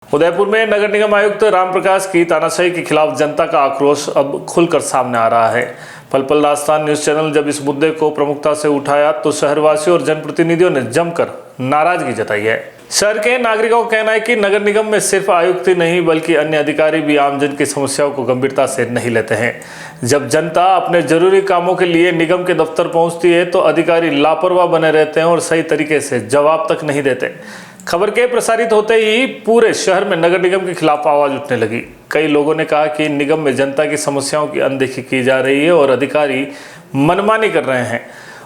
उदयपुर में नगर निगम आयुक्त रामप्रकाश की तानाशाही के खिलाफ जनता का आक्रोश अब खुलकर सामने आ रहा है। पल पल राजस्थान न्यूज चैनल जब इस मुद्दे को प्रमुखता से उठाया तो शहरवासियों और जनप्रतिनिधियों ने जमकर नाराजगी जताई है। शहर के नागरिकों का कहना है कि नगर निगम में सिर्फ आयुक्त ही नहीं बल्कि अन्य अधिकारी भी आमजन की समस्याओं को गंभीरता से नहीं लेते हैं। जब जनता अपने जरूरी कामों के लिए निगम के दफ्तर पहुंचती है तो अधिकारी लापरवाह बने रहते हैं और सही तरीके से जवाब तक नहीं देते। खबर के प्रसारित होते ही पूरे शहर में नगर निगम के खिलाफ आवाज उठने लगी। कई लोगों ने कहा कि निगम में जनता की समस्याओं की अनदेखी की जा रही है और अधिकारी मनमानी कर रहे हैं।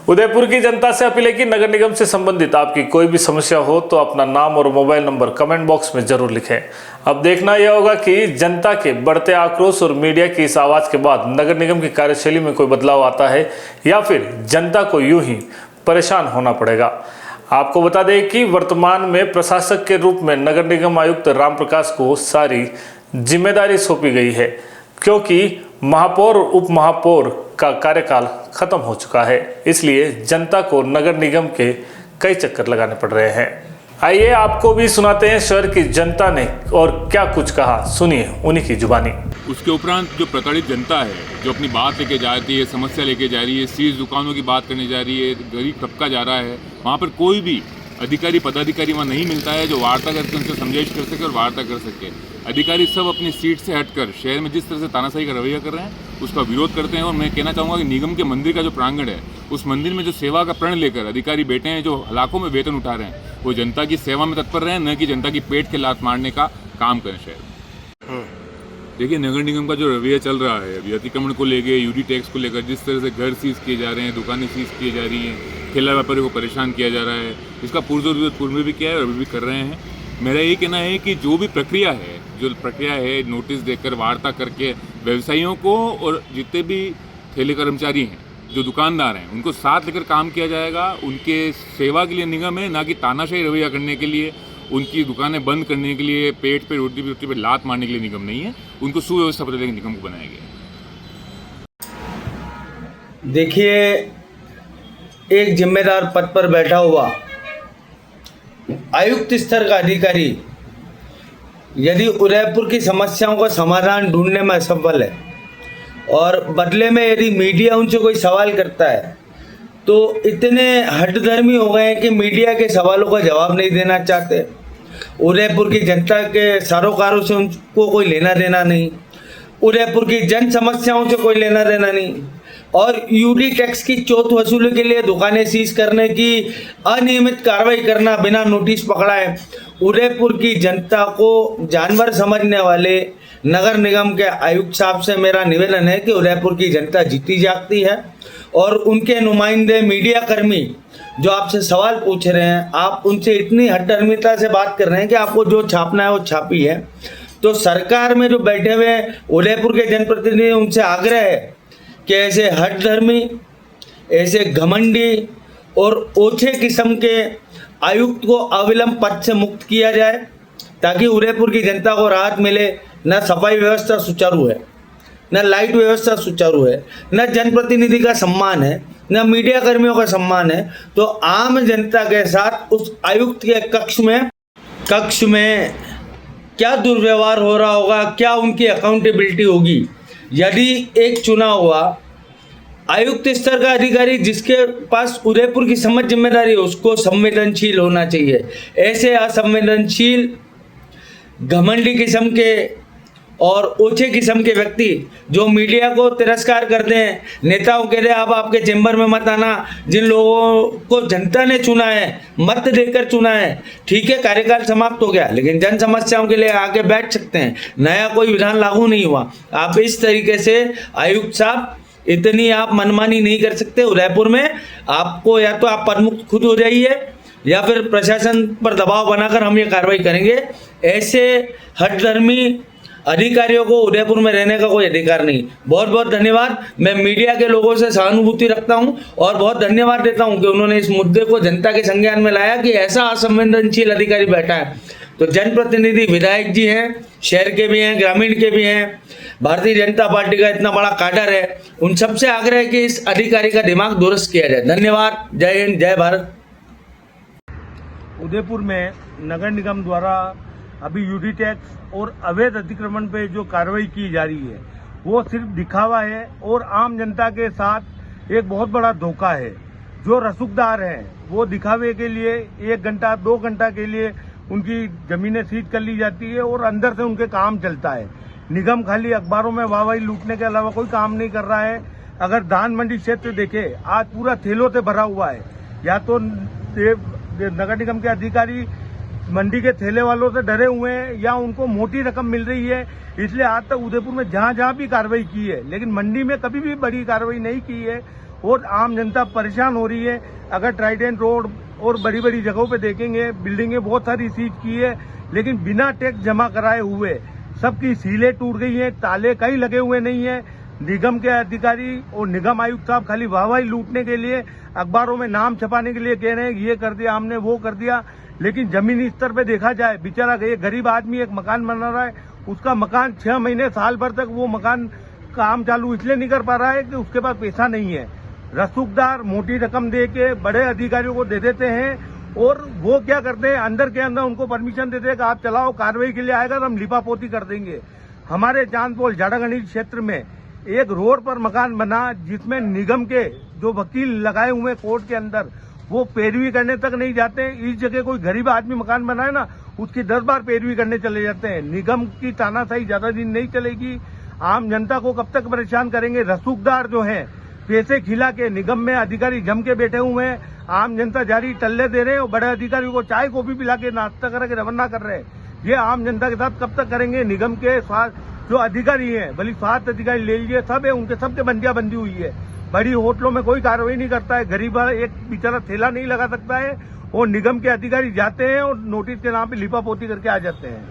उदयपुर की जनता से अपील है कि नगर निगम से संबंधित आपकी कोई भी समस्या हो तो अपना नाम और मोबाइल नंबर कमेंट बॉक्स में जरूर लिखें। अब देखना यह होगा कि जनता के बढ़ते आक्रोश और मीडिया की इस आवाज के बाद नगर निगम की कार्यशैली में कोई बदलाव आता है या फिर जनता को यूं ही परेशान होना पड़ेगा। आपको बता दें कि वर्तमान में प्रशासक के रूप में नगर निगम आयुक्त रामप्रकाश को सारी जिम्मेदारी सौंपी गई है, क्योंकि महापौर और उप महापौर का कार्यकाल खत्म हो चुका है। इसलिए जनता को नगर निगम के कई चक्कर लगाने पड़ रहे हैं। आइए आपको भी सुनाते हैं शहर की जनता ने और क्या कुछ कहा, सुनिए उन्हीं की जुबानी। उसके उपरांत जो प्रताड़ित जनता है, जो अपनी बात लेके जाती है, समस्या लेके जा रही है, सीज दुकानों की बात करने जा रही है, गरीब तबका जा रहा है, वहाँ पर कोई भी अधिकारी पदाधिकारी वहाँ नहीं मिलता है जो वार्ता करके उनसे समझाइश कर सके और वार्ता कर सके। अधिकारी सब अपनी सीट से हटकर शहर में जिस तरह से तानाशाही का रवैया कर रहे हैं उसका विरोध करते हैं। और मैं कहना चाहूँगा कि निगम के मंदिर का जो प्रांगण है, उस मंदिर में जो सेवा का प्रण लेकर अधिकारी बैठे हैं, जो लाखों में वेतन उठा रहे हैं, वो जनता की सेवा में तत्पर रहे, न कि जनता की पेट के लात मारने का काम करें शहर। देखिए, नगर निगम का जो रवैया चल रहा है अभी अतिक्रमण को लेकर, यूडी टैक्स को लेकर, जिस तरह से घर सीज किए जा रहे हैं, दुकानें सीज की जा रही हैं, ठेला व्यापारियों को परेशान किया जा रहा है, इसका पूर्व में भी किया है और अभी भी कर रहे हैं। मेरा ये कहना है कि जो भी प्रक्रिया है नोटिस देकर, वार्ता करके व्यवसायियों को और जितने भी ठेले कर्मचारी हैं, जो दुकानदार हैं, उनको साथ लेकर काम किया जाएगा। उनके सेवा के लिए निगम है, ना कि तानाशाही रवैया करने के लिए, उनकी दुकानें बंद करने के लिए, पेट पे रोटी पे लात मारने के लिए निगम नहीं है। उनको सुव्यवस्था बदलने के निगम को बनाया गया। देखिए, एक जिम्मेदार पद पर बैठा हुआ आयुक्त स्तर का अधिकारी यदि उदयपुर की समस्याओं का समाधान ढूंढने में असफल है और बदले में यदि मीडिया उनसे कोई सवाल करता है तो इतने हठधर्मी हो गए हैं कि मीडिया के सवालों का जवाब नहीं देना चाहते। उदयपुर की जनता के सरोकारों से उनको कोई लेना देना नहीं, उदयपुर की जन समस्याओं से कोई लेना देना नहीं, और यूडी टैक्स की चौथ वसूली के लिए दुकानें सीज करने की अनियमित कार्रवाई करना बिना नोटिस पकड़ाए। उदयपुर की जनता को जानवर समझने वाले नगर निगम के आयुक्त साहब से मेरा निवेदन है कि उदयपुर की जनता जीती जागती है और उनके नुमाइंदे मीडिया कर्मी जो आपसे सवाल पूछ रहे हैं, आप उनसे इतनी हठधर्मिता से बात कर रहे हैं कि आपको जो छापना है वो छापी है। तो सरकार में जो बैठे हुए उदयपुर के जनप्रतिनिधि, उनसे आग्रह है कि ऐसे हठधर्मी, ऐसे घमंडी और ओछे किस्म के आयुक्त को अविलंब पद से मुक्त किया जाए ताकि उदयपुर की जनता को राहत मिले। न सफाई व्यवस्था सुचारू है, न लाइट व्यवस्था सुचारू है, न जनप्रतिनिधि का सम्मान है, न मीडिया कर्मियों का सम्मान है। तो आम जनता के साथ उस आयुक्त के कक्ष में क्या दुर्व्यवहार हो रहा होगा, क्या उनकी अकाउंटेबिलिटी होगी। यदि एक चुना हुआ आयुक्त स्तर का अधिकारी जिसके पास उदयपुर की समझ जिम्मेदारी है, उसको संवेदनशील होना चाहिए। ऐसे असंवेदनशील, घमंडी किस्म के और ओछे किस्म के व्यक्ति जो मीडिया को तिरस्कार करते हैं, नेताओं कहते हैं आप आपके चैम्बर में मत आना, जिन लोगों को जनता ने चुना है, मत देकर चुना है, ठीक है कार्यकाल समाप्त हो गया, लेकिन जन समस्याओं के लिए आके बैठ सकते हैं, नया कोई विधान लागू नहीं हुआ। आप इस तरीके से आयुक्त साहब इतनी आप मनमानी नहीं कर सकते। उदयपुर में आपको या तो आप पदमुक्त खुद हो जाइए या फिर प्रशासन पर दबाव बनाकर हम ये कार्रवाई करेंगे। ऐसे हठधर्मी अधिकारियों को उदयपुर में रहने का कोई अधिकार नहीं। बहुत बहुत धन्यवाद। मैं मीडिया के लोगों से सहानुभूति रखता हूं और बहुत धन्यवाद देता हूं कि उन्होंने इस मुद्दे को जनता के संज्ञान में लाया कि ऐसा असंवेदनशील अधिकारी बैठा है। तो जनप्रतिनिधि विधायक जी हैं, शहर के भी हैं, ग्रामीण के भी हैं, भारतीय जनता पार्टी का इतना बड़ा काडर है, उन सबसे आग्रह है कि इस अधिकारी का दिमाग दुरुस्त किया जाए। धन्यवाद। जय हिंद, जय भारत। उदयपुर में नगर निगम द्वारा अभी यूडी टैक्स और अवैध अतिक्रमण पे जो कार्रवाई की जा रही है वो सिर्फ दिखावा है और आम जनता के साथ एक बहुत बड़ा धोखा है। जो रसूखदार हैं वो दिखावे के लिए 1 घंटा 2 घंटा के लिए उनकी जमीनें सीज कर ली जाती है और अंदर से उनके काम चलता है। निगम खाली अखबारों में वाहवाही लूटने के अलावा कोई काम नहीं कर रहा है। अगर धान मंडी क्षेत्र देखे आज पूरा थैलों से भरा हुआ है। या तो नगर निगम के अधिकारी मंडी के ठेले वालों से डरे हुए हैं या उनको मोटी रकम मिल रही है, इसलिए आज तक उदयपुर में जहां जहां भी कार्रवाई की है लेकिन मंडी में कभी भी बड़ी कार्रवाई नहीं की है और आम जनता परेशान हो रही है। अगर ट्राइडेंट रोड और बड़ी बड़ी जगहों पे देखेंगे बिल्डिंगें बहुत सारी सीज की है लेकिन बिना टैक्स जमा कराए हुए सबकी सीलें टूट गई हैं, ताले कहीं लगे हुए नहीं है। निगम के अधिकारी और निगम आयुक्त साहब खाली वाहवाही लूटने के लिए अखबारों में नाम छपाने के लिए कह रहे हैं ये कर दिया हमने वो कर दिया, लेकिन जमीनी स्तर पे देखा जाए बेचारा एक गरीब आदमी एक मकान बना रहा है, उसका मकान 6 महीने साल भर तक वो मकान काम चालू इसलिए नहीं कर पा रहा है कि उसके पास पैसा नहीं है। रसूखदार मोटी रकम दे के बड़े अधिकारियों को दे देते हैं और वो क्या करते हैं अंदर के अंदर उनको परमिशन देते हैं कि आप चलाओ, कार्रवाई के लिए आएगा तो हम लिपापोती कर देंगे। हमारे चांदपोल झाड़ागणी क्षेत्र में एक रोड पर मकान बना जिसमें निगम के जो वकील लगाए हुए कोर्ट के अंदर वो पैरवी करने तक नहीं जाते। इस जगह कोई गरीब आदमी मकान बनाए ना उसकी 10 बार पैरवी करने चले जाते हैं। निगम की तानाशाही ज्यादा दिन नहीं चलेगी। आम जनता को कब तक परेशान करेंगे। रसूखदार जो हैं पैसे खिला के निगम में अधिकारी जम के बैठे हुए हैं, आम जनता जारी टल्ले दे रहे हैं और बड़े अधिकारियों को चाय कॉफी पिला के नाश्ता करा के रवाना कर रहे हैं। ये आम जनता के साथ कब तक करेंगे। निगम के जो अधिकारी हैं भले स्वास्थ्य अधिकारी ले लीजिए सब है उनके सबके बंदियां बंदी हुई है। बड़ी होटलों में कोई कार्रवाई नहीं करता है, गरीब एक बेचारा ठेला नहीं लगा सकता है और निगम के अधिकारी जाते हैं और नोटिस के नाम पे लिपापोती करके आ जाते हैं।